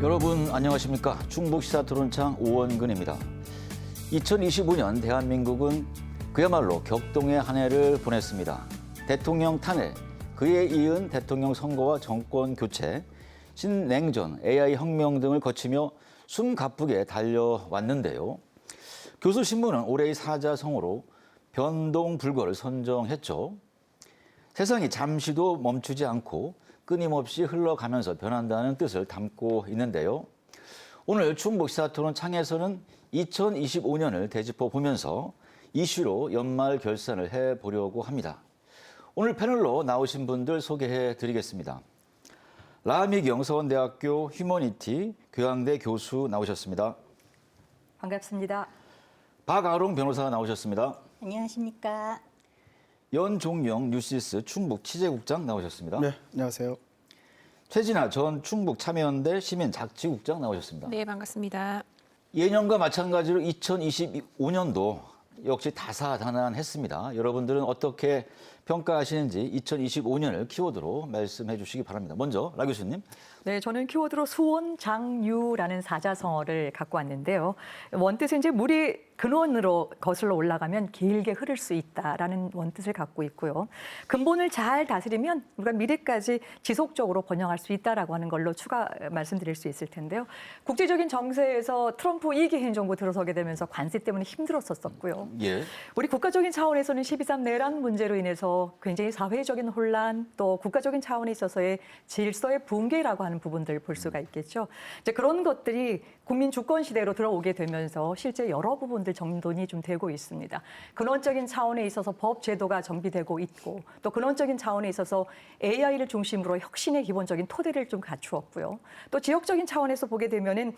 여러분 안녕하십니까? 충북시사토론창 오원근입니다. 2025년 대한민국은 그야말로 격동의 한 해를 보냈습니다. 대통령 탄핵, 그에 이은 대통령 선거와 정권 교체, 신냉전, AI 혁명 등을 거치며 숨가쁘게 달려왔는데요. 교수신문은 올해의 사자성어로 변동불거를 선정했죠. 세상이 잠시도 멈추지 않고 끊임없이 흘러가면서 변한다는 뜻을 담고 있는데요. 오늘 충북시사토론 창에서는 2025년을 되짚어 보면서 이슈로 연말 결산을 해보려고 합니다. 오늘 패널로 나오신 분들 소개해 드리겠습니다. 라미경 서원대학교 휴머니티 교양대 교수 나오셨습니다. 반갑습니다. 박아롱 변호사 나오셨습니다. 안녕하십니까. 연종영 뉴시스 충북 취재국장 나오셨습니다. 네, 안녕하세요. 최진아 전 충북 참여연대 시민자치국장 나오셨습니다. 네, 반갑습니다. 예년과 마찬가지로 2025년도 역시 다사다난했습니다. 여러분들은 어떻게 평가하시는지 2025년을 키워드로 말씀해 주시기 바랍니다. 먼저 라 교수님. 네, 저는 키워드로 수원장유라는 사자성어를 갖고 왔는데요. 원뜻은 이제 물이 근원으로 거슬러 올라가면 길게 흐를 수 있다라는 원뜻을 갖고 있고요. 근본을 잘 다스리면 우리가 미래까지 지속적으로 번영할 수 있다라고 하는 걸로 추가 말씀드릴 수 있을 텐데요. 국제적인 정세에서 트럼프 2기 행정부 들어서게 되면서 관세 때문에 힘들었었고요. 예. 우리 국가적인 차원에서는 12.3 내란 문제로 인해서 굉장히 사회적인 혼란, 또 국가적인 차원에 있어서의 질서의 붕괴라고 하는 부분들을 볼 수가 있겠죠. 이제 그런 것들이 국민 주권 시대로 들어오게 되면서 실제 여러 부분들 정돈이 좀 되고 있습니다. 근원적인 차원에 있어서 법 제도가 정비되고 있고, 또 근원적인 차원에 있어서 AI를 중심으로 혁신의 기본적인 토대를 좀 갖추었고요. 또 지역적인 차원에서 보게 되면은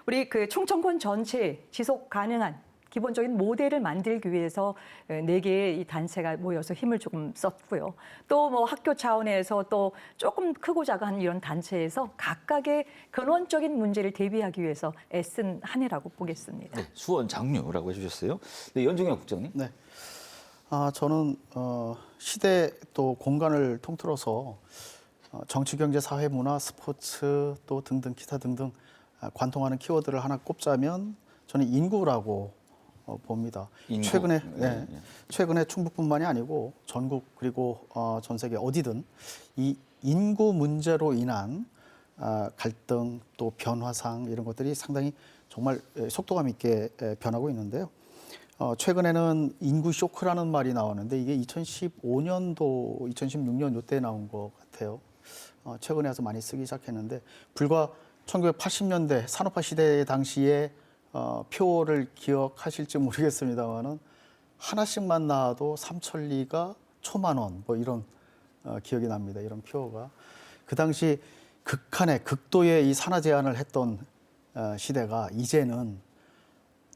우리 그 충청권 전체에 지속 가능한 기본적인 모델을 만들기 위해서 4개의 이 단체가 모여서 힘을 조금 썼고요. 또 뭐 학교 차원에서 또 조금 크고 작은 이런 단체에서 각각의 근원적인 문제를 대비하기 위해서 애쓴 한 해라고 보겠습니다. 네, 수원 장류라고 해주셨어요. 네, 연종영 국장님. 네, 저는 시대 또 공간을 통틀어서 정치, 경제, 사회, 문화, 스포츠 또 등등 기타 등등 관통하는 키워드를 하나 꼽자면 저는 인구라고 봅니다. 인구. 최근에 충북뿐만이 아니고 전국 그리고 전 세계 어디든 이 인구 문제로 인한 갈등 또 변화상 이런 것들이 상당히 정말 속도감 있게 변하고 있는데요. 최근에는 인구 쇼크라는 말이 나오는데 이게 2015년도, 2016년 이때 나온 것 같아요. 최근에 와서 많이 쓰기 시작했는데 불과 1980년대 산업화 시대 당시에 표를 기억하실지 모르겠습니다만은 하나씩만 나와도 삼천리가 초만원 뭐 이런 기억이 납니다. 이런 표가 그 당시 극한의 극도의 이 산하 제한을 했던 시대가 이제는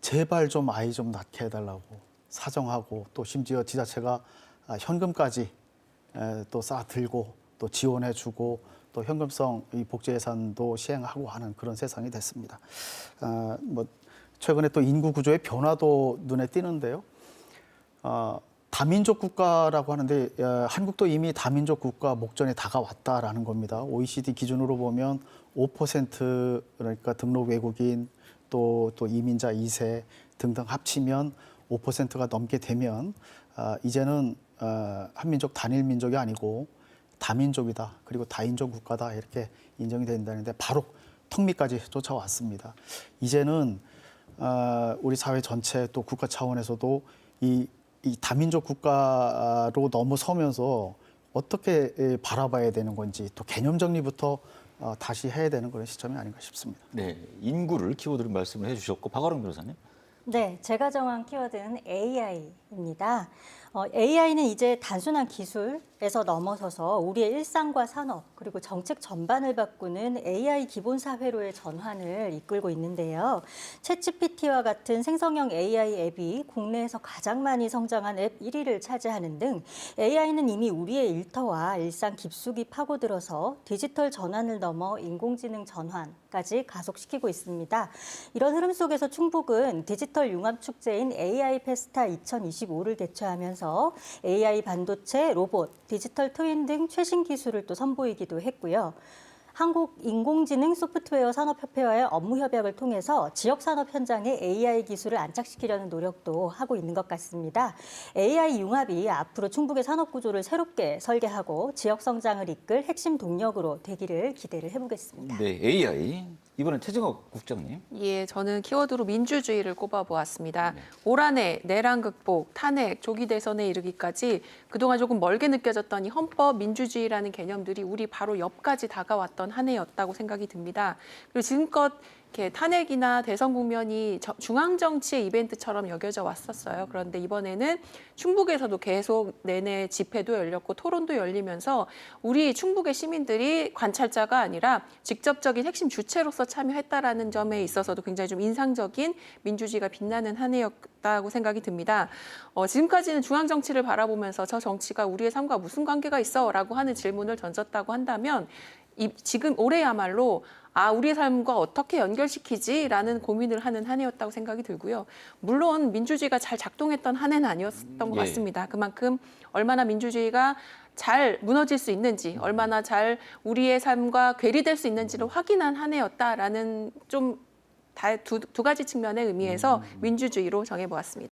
제발 좀 아이 좀 낳게 해달라고 사정하고 또 심지어 지자체가 현금까지 또 쌓아 들고 또 지원해주고 또 현금성 이 복지 예산도 시행하고 하는 그런 세상이 됐습니다. 뭐 최근에 또 인구 구조의 변화도 눈에 띄는데요. 다민족 국가라고 하는데 한국도 이미 다민족 국가 목전에 다가왔다라는 겁니다. OECD 기준으로 보면 5% 그러니까 등록 외국인 또 이민자 2세 등등 합치면 5%가 넘게 되면 이제는 한민족 단일 민족이 아니고 다민족이다. 그리고 다인종 국가다. 이렇게 인정이 된다는데 바로 턱 밑까지 쫓아왔습니다. 이제는 우리 사회 전체 또 국가 차원에서도 이 다민족 국가로 넘어서면서 어떻게 바라봐야 되는 건지 또 개념 정리부터 다시 해야 되는 그런 시점이 아닌가 싶습니다. 네, 인구를 키워드로 말씀을 해주셨고 박아롱 변호사님. 네, 제가 정한 키워드는 AI입니다. AI는 이제 단순한 기술에서 넘어서서 우리의 일상과 산업 그리고 정책 전반을 바꾸는 AI 기본 사회로의 전환을 이끌고 있는데요. 챗GPT와 같은 생성형 AI 앱이 국내에서 가장 많이 성장한 앱 1위를 차지하는 등 AI는 이미 우리의 일터와 일상 깊숙이 파고들어서 디지털 전환을 넘어 인공지능 전환까지 가속시키고 있습니다. 이런 흐름 속에서 충북은 디지털 융합 축제인 AI 페스타 2025를 개최하면서 AI 반도체, 로봇, 디지털 트윈 등 최신 기술을 또 선보이기도 했고요. 한국인공지능 소프트웨어 산업협회와의 업무 협약을 통해서 지역 산업 현장에 AI 기술을 안착시키려는 노력도 하고 있는 것 같습니다. AI 융합이 앞으로 충북의 산업 구조를 새롭게 설계하고 지역 성장을 이끌 핵심 동력으로 되기를 기대를 해보겠습니다. 네, AI. 이번엔 최정옥 국장님. 예, 저는 키워드로 민주주의를 꼽아보았습니다. 올 한 해 내란 극복, 탄핵, 조기 대선에 이르기까지 그동안 조금 멀게 느껴졌던 이 헌법 민주주의라는 개념들이 우리 바로 옆까지 다가왔던 한 해였다고 생각이 듭니다. 그리고 지금껏 이렇게 탄핵이나 대선 국면이 중앙 정치의 이벤트처럼 여겨져 왔었어요. 그런데 이번에는 충북에서도 계속 내내 집회도 열렸고 토론도 열리면서 우리 충북의 시민들이 관찰자가 아니라 직접적인 핵심 주체로서 참여했다라는 점에 있어서도 굉장히 좀 인상적인 민주주의가 빛나는 한 해였다고 생각이 듭니다. 지금까지는 중앙 정치를 바라보면서 저 정치가 우리의 삶과 무슨 관계가 있어라고 하는 질문을 던졌다고 한다면 지금 올해야말로 우리의 삶과 어떻게 연결시키지라는 고민을 하는 한 해였다고 생각이 들고요. 물론 민주주의가 잘 작동했던 한 해는 아니었던 것 같습니다. 그만큼 얼마나 민주주의가 잘 무너질 수 있는지, 얼마나 잘 우리의 삶과 괴리될 수 있는지를 확인한 한 해였다라는 좀 두 가지 측면의 의미에서 민주주의로 정해보았습니다.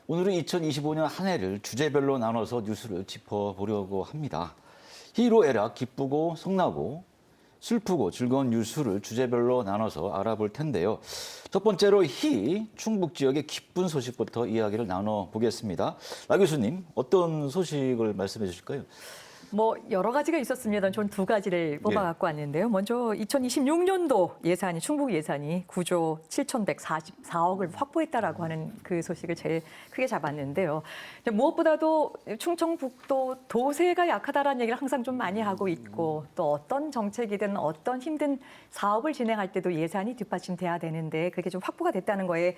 오늘은 2025년 한 해를 주제별로 나눠서 뉴스를 짚어보려고 합니다. 희로애락, 기쁘고 성나고 슬프고 즐거운 뉴스를 주제별로 나눠서 알아볼 텐데요. 첫 번째로 충북 지역의 기쁜 소식부터 이야기를 나눠보겠습니다. 라 교수님, 어떤 소식을 말씀해 주실까요? 뭐 여러 가지가 있었습니다. 전 두 가지를 뽑아 갖고 왔는데요. 먼저 2026년도 예산이 충북 예산이 9조 7,144억을 확보했다라고 하는 그 소식을 제일 크게 잡았는데요. 무엇보다도 충청북도 도세가 약하다라는 얘기를 항상 좀 많이 하고 있고 또 어떤 정책이든 어떤 힘든 사업을 진행할 때도 예산이 뒷받침돼야 되는데 그게 좀 확보가 됐다는 거에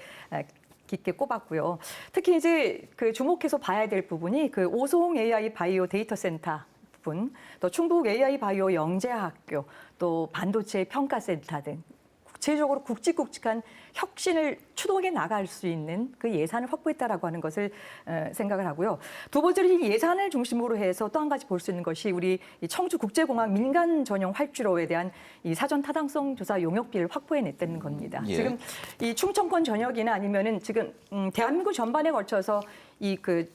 깊게 꼽았고요. 특히 이제 그 주목해서 봐야 될 부분이 그 오송 AI 바이오 데이터 센터 부분, 또 충북 AI 바이오 영재학교, 또 반도체 평가센터 등 구체적으로 굵직굵직한 혁신을 추동해 나갈 수 있는 그 예산을 확보했다라고 하는 것을 생각을 하고요. 두 번째로 이 예산을 중심으로 해서 또 한 가지 볼 수 있는 것이 우리 청주국제공항 민간 전용 활주로에 대한 이 사전 타당성 조사 용역비를 확보해냈다는 겁니다. 예. 지금 이 충청권 전역이나 아니면은 지금 대한민국 전반에 걸쳐서 이 그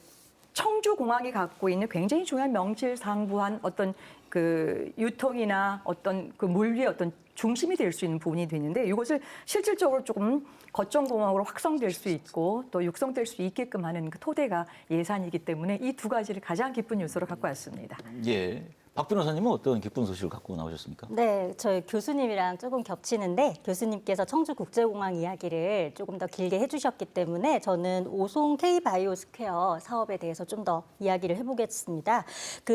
청주공항이 갖고 있는 굉장히 중요한 명실상부한 어떤 그 유통이나 어떤 그 물류의 어떤 중심이 될 수 있는 부분이 되는데 이것을 실질적으로 조금 거점공항으로 확성될 수 있고 또 육성될 수 있게끔 하는 그 토대가 예산이기 때문에 이 두 가지를 가장 기쁜 뉴스로 갖고 왔습니다. 예. 박 변호사님은 어떤 기쁜 소식을 갖고 나오셨습니까? 네, 저희 교수님이랑 조금 겹치는데 교수님께서 청주국제공항 이야기를 조금 더 길게 해주셨기 때문에 저는 오송 K바이오 스퀘어 사업에 대해서 좀 더 이야기를 해보겠습니다.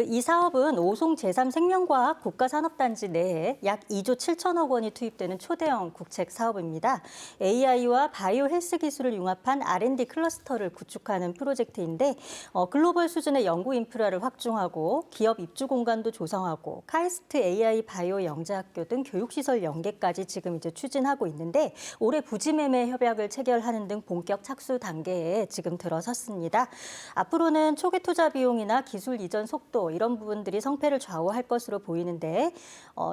이 사업은 오송 제3생명과학 국가산업단지 내에 약 2조 7천억 원이 투입되는 초대형 국책 사업입니다. AI와 바이오 헬스 기술을 융합한 R&D 클러스터를 구축하는 프로젝트인데 글로벌 수준의 연구 인프라를 확충하고 기업 입주 공간도 조성하고 카이스트 AI 바이오 영재학교 등 교육시설 연계까지 지금 이제 추진하고 있는데 올해 부지매매 협약을 체결하는 등 본격 착수 단계에 지금 들어섰습니다. 앞으로는 초기 투자 비용이나 기술 이전 속도 이런 부분들이 성패를 좌우할 것으로 보이는데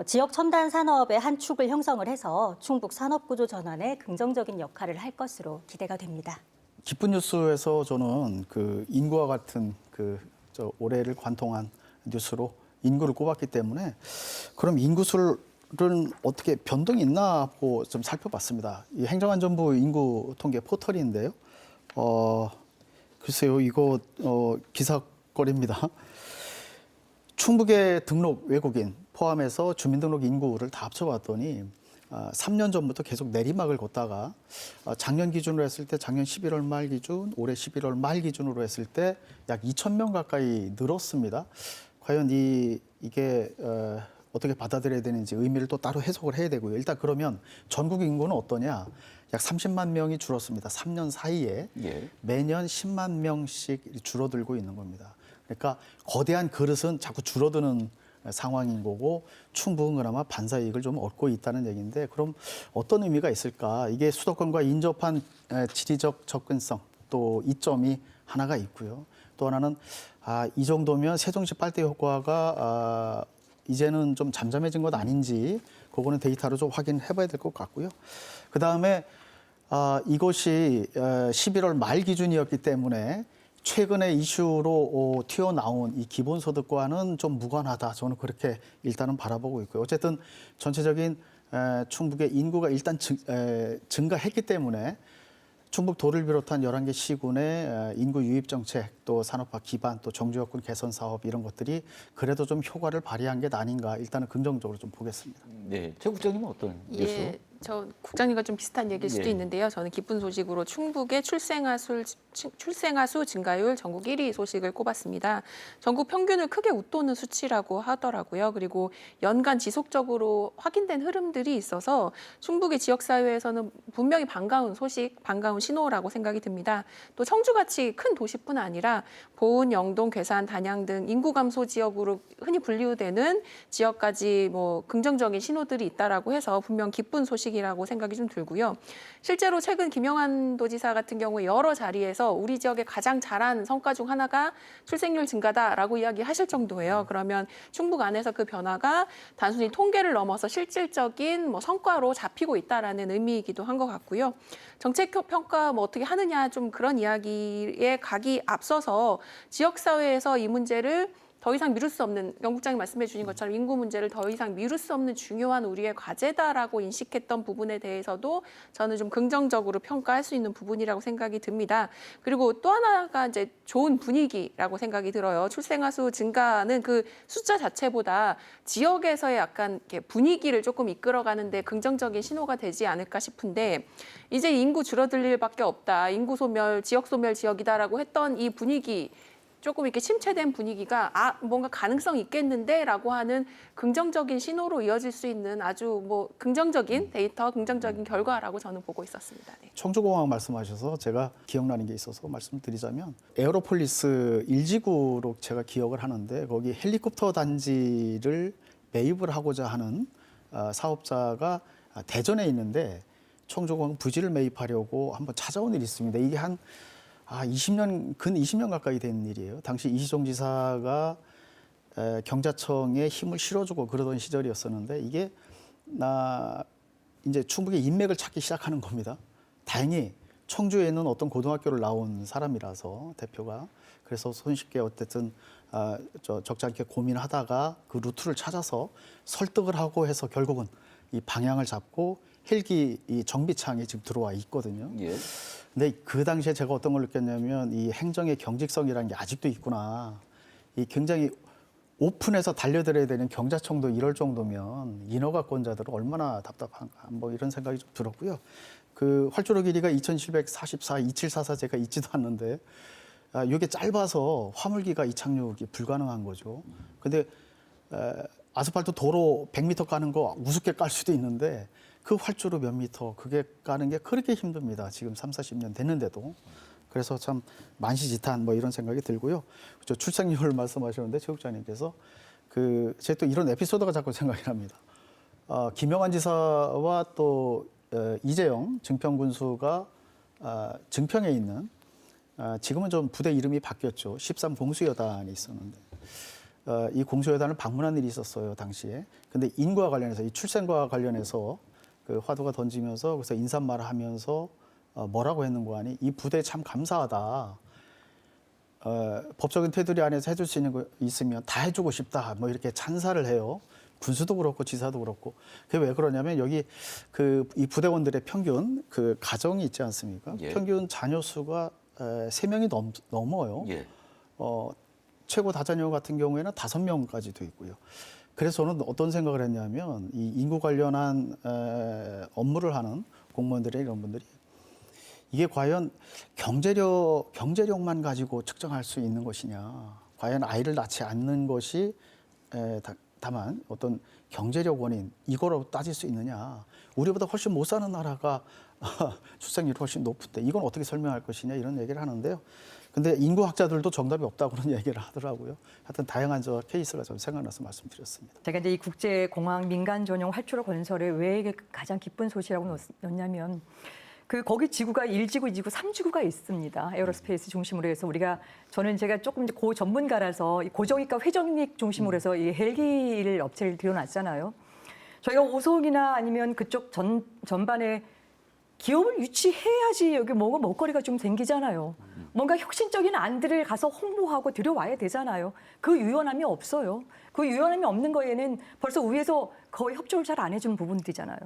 지역 첨단 산업의 한 축을 형성을 해서 충북 산업구조 전환에 긍정적인 역할을 할 것으로 기대가 됩니다. 기쁜 뉴스에서 저는 그 인구와 같은 올해를 관통한 뉴스로 인구를 꼽았기 때문에 그럼 인구수는 어떻게 변동이 있나 하고 좀 살펴봤습니다. 이 행정안전부 인구 통계 포털인데요. 글쎄요, 이거 기사거리입니다. 충북의 등록 외국인 포함해서 주민등록 인구를 다 합쳐봤더니 3년 전부터 계속 내리막을 걷다가 작년 기준으로 했을 때 작년 11월 말 기준, 올해 11월 말 기준으로 했을 때 약 2,000명 가까이 늘었습니다. 과연 이게 어떻게 받아들여야 되는지 의미를 또 따로 해석을 해야 되고요. 일단 그러면 전국 인구는 어떠냐? 약 30만 명이 줄었습니다. 3년 사이에 예. 매년 10만 명씩 줄어들고 있는 겁니다. 그러니까 거대한 그릇은 자꾸 줄어드는 상황인 거고 충북은 그나마 반사 이익을 좀 얻고 있다는 얘기인데 그럼 어떤 의미가 있을까? 이게 수도권과 인접한 지리적 접근성 또 이점이 하나가 있고요. 또 하나는 이 정도면 세종시 빨대 효과가 이제는 좀 잠잠해진 것 아닌지 그거는 데이터로 좀 확인해봐야 될 것 같고요. 그 다음에 이것이 11월 말 기준이었기 때문에 최근에 이슈로 튀어나온 이 기본소득과는 좀 무관하다. 저는 그렇게 일단은 바라보고 있고요. 어쨌든 전체적인 충북의 인구가 일단 증가했기 때문에 충북도를 비롯한 11개 시군의 인구 유입 정책, 또 산업화 기반, 또 정주 여건 개선 사업 이런 것들이 그래도 좀 효과를 발휘한 게 아닌가 일단은 긍정적으로 좀 보겠습니다. 네, 최 국장님은 어떤 뉴스? 예, 저 국장님과 좀 비슷한 얘기일 수도 예. 있는데요. 저는 기쁜 소식으로 충북의 출생아 수 증가율 전국 1위 소식을 꼽았습니다. 전국 평균을 크게 웃도는 수치라고 하더라고요. 그리고 연간 지속적으로 확인된 흐름들이 있어서 충북의 지역사회에서는 분명히 반가운 소식, 반가운 신호라고 생각이 듭니다. 또 청주같이 큰 도시뿐 아니라 보은, 영동, 괴산, 단양 등 인구 감소 지역으로 흔히 분류되는 지역까지 뭐 긍정적인 신호들이 있다라고 해서 분명 기쁜 소식이라고 생각이 좀 들고요. 실제로 최근 김영환 도지사 같은 경우에 여러 자리에서 우리 지역의 가장 잘한 성과 중 하나가 출생률 증가다라고 이야기하실 정도예요. 그러면 충북 안에서 그 변화가 단순히 통계를 넘어서 실질적인 뭐 성과로 잡히고 있다라는 의미이기도 한 것 같고요. 정책 평가 뭐 어떻게 하느냐 좀 그런 이야기에 가기 앞서서 지역 사회에서 이 문제를 더 이상 미룰 수 없는, 영국장이 말씀해 주신 것처럼 인구 문제를 더 이상 미룰 수 없는 중요한 우리의 과제다라고 인식했던 부분에 대해서도 저는 좀 긍정적으로 평가할 수 있는 부분이라고 생각이 듭니다. 그리고 또 하나가 이제 좋은 분위기라고 생각이 들어요. 출생아 수 증가는 그 숫자 자체보다 지역에서의 약간 이렇게 분위기를 조금 이끌어가는데 긍정적인 신호가 되지 않을까 싶은데 이제 인구 줄어들 일밖에 없다. 인구 소멸, 지역 소멸 지역이다라고 했던 이 분위기 조금 이렇게 침체된 분위기가 뭔가 가능성 있겠는데라고 하는 긍정적인 신호로 이어질 수 있는 아주 뭐 긍정적인 데이터, 긍정적인 결과라고 저는 보고 있었습니다. 네. 청주공항 말씀하셔서 제가 기억나는 게 있어서 말씀드리자면 에어로폴리스 1지구로 제가 기억을 하는데 거기 헬리콥터 단지를 매입을 하고자 하는 사업자가 대전에 있는데 청주공항 부지를 매입하려고 한번 찾아온 일이 있습니다. 이게 한 20년, 근 20년 가까이 된 일이에요. 당시 이시종 지사가 경자청에 힘을 실어주고 그러던 시절이었었는데 이게 이제 충북의 인맥을 찾기 시작하는 겁니다. 다행히 청주에 있는 어떤 고등학교를 나온 사람이라서 대표가 그래서 손쉽게 어쨌든 적지 않게 고민하다가 그 루트를 찾아서 설득을 하고 해서 결국은 이 방향을 잡고 헬기 이 정비창에 지금 들어와 있거든요. 예. 근데 그 당시에 제가 어떤 걸 느꼈냐면 이 행정의 경직성이라는 게 아직도 있구나. 이 굉장히 오픈해서 달려들어야 되는 경자청도 이럴 정도면 인허가권자들은 얼마나 답답한가. 뭐 이런 생각이 좀 들었고요. 그 활주로 길이가 2744, 2744 제가 있지도 않는데 이게 짧아서 화물기가 이착륙이 불가능한 거죠. 근데 아스팔트 도로 100m 까는 거 우습게 깔 수도 있는데 그 활주로 몇 미터 그게 까는 게 그렇게 힘듭니다. 지금 30-40년 됐는데도. 그래서 참 만시지탄 뭐 이런 생각이 들고요. 저 출생률 말씀하셨는데 최 국장님께서 제가 또 이런 에피소드가 자꾸 생각이 납니다. 김영환 지사와 또 이재영 증평군수가 증평에 있는 지금은 좀 부대 이름이 바뀌었죠. 13 공수여단이 있었는데 이 공수여단을 방문한 일이 있었어요 당시에. 근데 인과 관련해서 이 출생과 관련해서 그 화두가 던지면서 그래서 인사말을 하면서 뭐라고 했는고 하니 이 부대 참 감사하다. 법적인 테두리 안에서 해줄 수 있는 거 있으면 다 해주고 싶다. 뭐 이렇게 찬사를 해요. 군수도 그렇고 지사도 그렇고. 그게 왜 그러냐면 여기 이 부대원들의 평균 그 가정이 있지 않습니까? 예. 평균 자녀 수가 3명이 넘어요. 예. 최고 다자녀 같은 경우에는 5명까지도 있고요. 그래서 저는 어떤 생각을 했냐면 이 인구 관련한 업무를 하는 공무원들의 이런 분들이 이게 과연 경제력만 가지고 측정할 수 있는 것이냐. 과연 아이를 낳지 않는 것이 다만 어떤 경제력 원인 이거로 따질 수 있느냐. 우리보다 훨씬 못 사는 나라가 출생률이 훨씬 높은데 이건 어떻게 설명할 것이냐 이런 얘기를 하는데요. 근데 인구학자들도 정답이 없다고 그런 얘기를 하더라고요. 하여튼 다양한 케이스가 좀 생각나서 말씀드렸습니다. 제가 이제 이 국제공항 민간 전용 활주로 건설에 왜 이게 가장 기쁜 소식이라고 넣냐면 거기 지구가 1지구, 2지구, 3지구가 있습니다. 에어로스페이스 중심으로 해서 제가 조금 고 전문가라서 고정익과 회전익 중심으로 해서 이 헬기를 업체를 들여놨잖아요. 저희가 오송이나 아니면 그쪽 전반에 기업을 유치해야지 여기 먹거리가 좀 생기잖아요. 뭔가 혁신적인 안들을 가서 홍보하고 들여와야 되잖아요. 그 유연함이 없어요. 그 유연함이 없는 거에는 벌써 위에서 거의 협조를 잘 안 해주는 부분들이잖아요.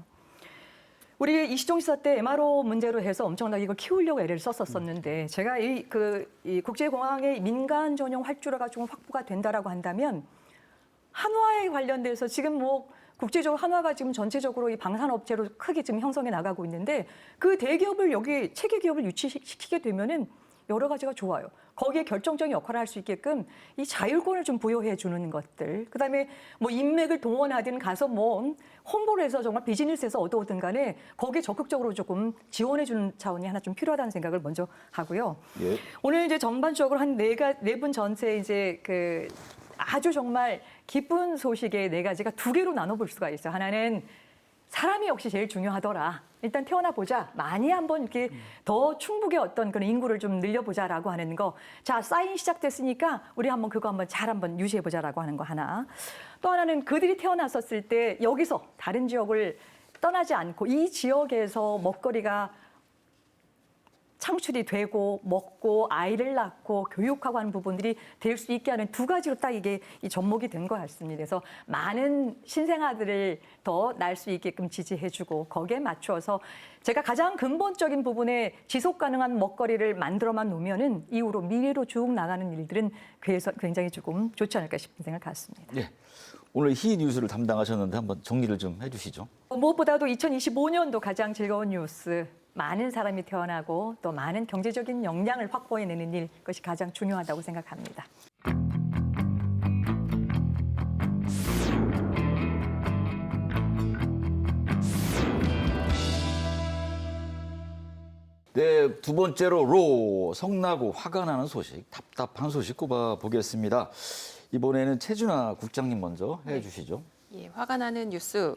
우리 이시종 지사 때 MRO 문제로 해서 엄청나게 이걸 키우려고 애를 썼었는데 제가 이 국제공항의 민간 전용 활주로가 좀 확보가 된다라고 한다면 한화에 관련돼서 지금 국제적으로 한화가 지금 전체적으로 이 방산업체로 크게 지금 형성해 나가고 있는데 그 대기업을 여기 체계 기업을 유치시키게 되면은 여러 가지가 좋아요. 거기에 결정적인 역할을 할 수 있게끔 이 자율권을 좀 부여해 주는 것들. 그다음에 인맥을 동원하든 가서 홍보를 해서 정말 비즈니스에서 얻어오든 간에 거기에 적극적으로 조금 지원해 주는 차원이 하나 좀 필요하다는 생각을 먼저 하고요. 예. 오늘 이제 전반적으로 한 네 분 전체 이제 아주 정말 기쁜 소식의 네 가지가 두 개로 나눠볼 수가 있어요. 하나는 사람이 역시 제일 중요하더라. 일단 태어나 보자. 많이 한번 이렇게 더 충북의 어떤 그런 인구를 좀 늘려보자라고 하는 거. 자, 사인 시작됐으니까 우리 그거 잘 유지해보자라고 하는 거 하나. 또 하나는 그들이 태어났었을 때 여기서 다른 지역을 떠나지 않고 이 지역에서 먹거리가 창출이 되고 먹고 아이를 낳고 교육하고 하는 부분들이 될 수 있게 하는 두 가지로 딱 이게 이 접목이 된 것 같습니다. 그래서 많은 신생아들을 더 낳을 수 있게끔 지지해주고 거기에 맞추어서 제가 가장 근본적인 부분에 지속 가능한 먹거리를 만들어만 놓으면은 이후로 미래로 쭉 나가는 일들은 그래서 굉장히 조금 좋지 않을까 싶은 생각을 갖습니다. 예. 오늘 희 뉴스를 담당하셨는데 한번 정리를 좀 해주시죠. 무엇보다도 2025년도 가장 즐거운 뉴스. 많은 사람이 태어나고 또 많은 경제적인 역량을 확보해내는 일, 그것이 가장 중요하다고 생각합니다. 네, 두 번째로 성나고 화가 나는 소식, 답답한 소식 꼽아보겠습니다. 이번에는 최준하 국장님 먼저 해주시죠. 예, 화가 나는 뉴스.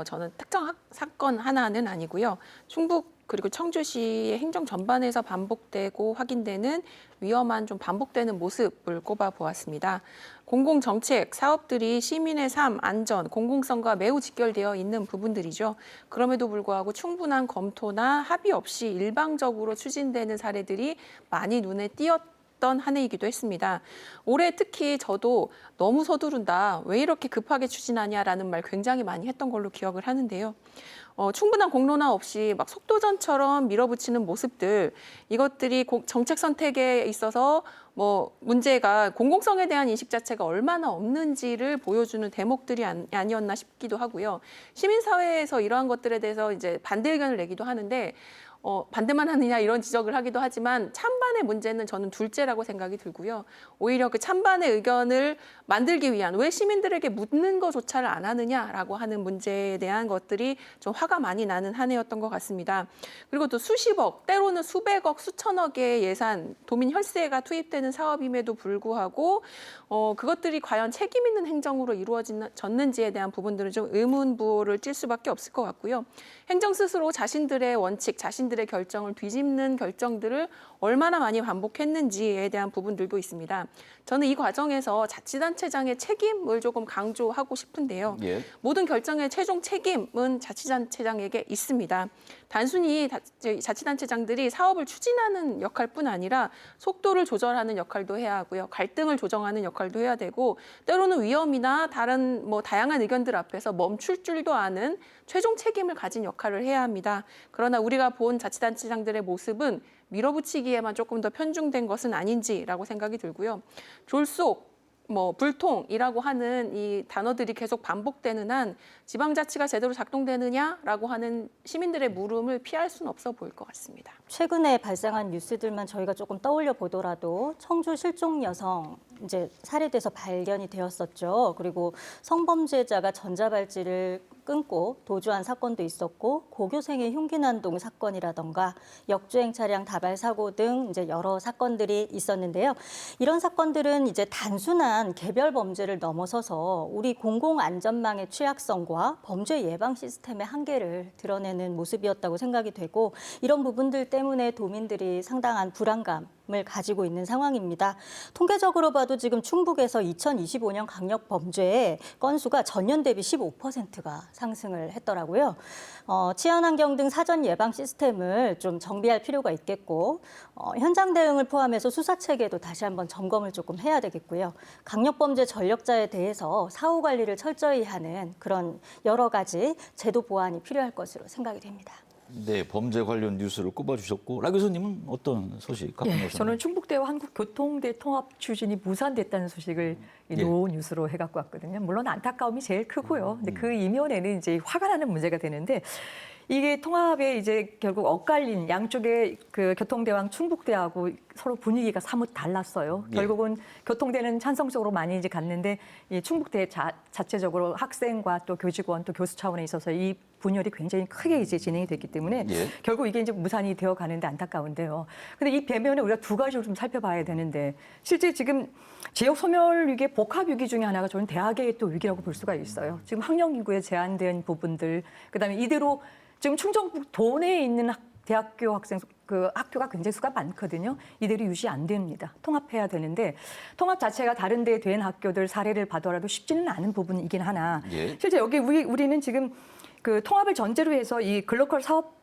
저는 특정 사건 하나는 아니고요. 충북 그리고 청주시의 행정 전반에서 반복되고 확인되는 위험한 좀 반복되는 모습을 꼽아보았습니다. 공공정책, 사업들이 시민의 삶, 안전, 공공성과 매우 직결되어 있는 부분들이죠. 그럼에도 불구하고 충분한 검토나 합의 없이 일방적으로 추진되는 사례들이 많이 눈에 띄었던 한 해이기도 했습니다. 올해 특히 저도 너무 서두른다, 왜 이렇게 급하게 추진하냐라는 말 굉장히 많이 했던 걸로 기억을 하는데요. 충분한 공론화 없이 속도전처럼 밀어붙이는 모습들, 이것들이 정책 선택에 있어서 문제가 공공성에 대한 인식 자체가 얼마나 없는지를 보여주는 대목들이 아니었나 싶기도 하고요. 시민사회에서 이러한 것들에 대해서 이제 반대 의견을 내기도 하는데 반대만 하느냐 이런 지적을 하기도 하지만 찬반의 문제는 저는 둘째라고 생각이 들고요. 오히려 그 찬반의 의견을 만들기 위한 왜 시민들에게 묻는 것조차를 안 하느냐라고 하는 문제에 대한 것들이 좀 화가 많이 나는 한 해였던 것 같습니다. 그리고 또 수십억, 때로는 수백억, 수천억의 예산, 도민 혈세가 투입되는 사업임에도 불구하고 그것들이 과연 책임 있는 행정으로 이루어졌는지에 대한 부분들은 좀 의문부호를 찔 수밖에 없을 것 같고요. 행정 스스로 자신들의 원칙, 자신들의 결정을 뒤집는 결정들을 얼마나 많이 반복했는지에 대한 부분들도 있습니다. 저는 이 과정에서 자치단체장의 책임을 조금 강조하고 싶은데요. 예. 모든 결정의 최종 책임은 자치단체장에게 있습니다. 단순히 자치단체장들이 사업을 추진하는 역할뿐 아니라 속도를 조절하는 역할도 해야 하고요. 갈등을 조정하는 역할도 해야 되고 때로는 위험이나 다른 다양한 의견들 앞에서 멈출 줄도 아는 최종 책임을 가진 역할을 해야 합니다. 그러나 우리가 본 자치단체장들의 모습은 밀어붙이기에만 조금 더 편중된 것은 아닌지라고 생각이 들고요. 졸속, 불통이라고 하는 이 단어들이 계속 반복되는 한 지방자치가 제대로 작동되느냐라고 하는 시민들의 물음을 피할 수는 없어 보일 것 같습니다. 최근에 발생한 뉴스들만 저희가 조금 떠올려 보더라도 청주 실종 여성 이제 살해돼서 발견이 되었었죠. 그리고 성범죄자가 전자발찌를 끊고 도주한 사건도 있었고 고교생의 흉기 난동 사건이라던가 역주행 차량 다발 사고 등 이제 여러 사건들이 있었는데요. 이런 사건들은 이제 단순한 개별 범죄를 넘어서서 우리 공공안전망의 취약성과 범죄 예방 시스템의 한계를 드러내는 모습이었다고 생각이 되고 이런 부분들 때문에 도민들이 상당한 불안감을 가지고 있는 상황입니다. 통계적으로 봐도 지금 충북에서 2025년 강력 범죄의 건수가 전년 대비 15%가 상승을 했더라고요. 치안환경 등 사전 예방 시스템을 좀 정비할 필요가 있겠고 현장 대응을 포함해서 수사 체계도 다시 한번 점검을 조금 해야 되겠고요. 강력 범죄 전력자에 대해서 사후 관리를 철저히 하는 그런 여러 가지 제도 보완이 필요할 것으로 생각이 됩니다. 네, 범죄 관련 뉴스를 꼽아주셨고 라 교수님은 어떤 소식 갖고 오셨나요? 저는 충북대와 한국교통대 통합 추진이 무산됐다는 소식을 예. 노 뉴스로 해갖고 왔거든요. 물론 안타까움이 제일 크고요. 근데 그 이면에는 이제 화가 나는 문제가 되는데 이게 통합에 이제 결국 엇갈린 양쪽의 그 교통대왕 충북대하고 서로 분위기가 사뭇 달랐어요. 예. 결국은 교통대는 찬성적으로 많이 이제 갔는데 이 충북대 자체적으로 학생과 또 교직원 또 교수 차원에 있어서 이 분열이 굉장히 크게 이제 진행이 됐기 때문에 예. 결국 이게 이제 무산이 되어 가는데 안타까운데요. 근데 이 배면에 우리가 두 가지로 좀 살펴봐야 되는데 실제 지금 지역 소멸 위기의 복합 위기 중에 하나가 저는 대학의 또 위기라고 볼 수가 있어요. 지금 학령 인구에 제한된 부분들, 그다음에 이대로 지금 충청북 도내에 있는 대학교 학생 그 학교가 굉장히 수가 많거든요. 이대로 유지 안 됩니다. 통합해야 되는데 통합 자체가 다른 데 된 학교들 사례를 봐더라도 쉽지는 않은 부분이긴 하나 예. 실제 여기 우리는 지금 그 통합을 전제로 해서 이 글로컬 사업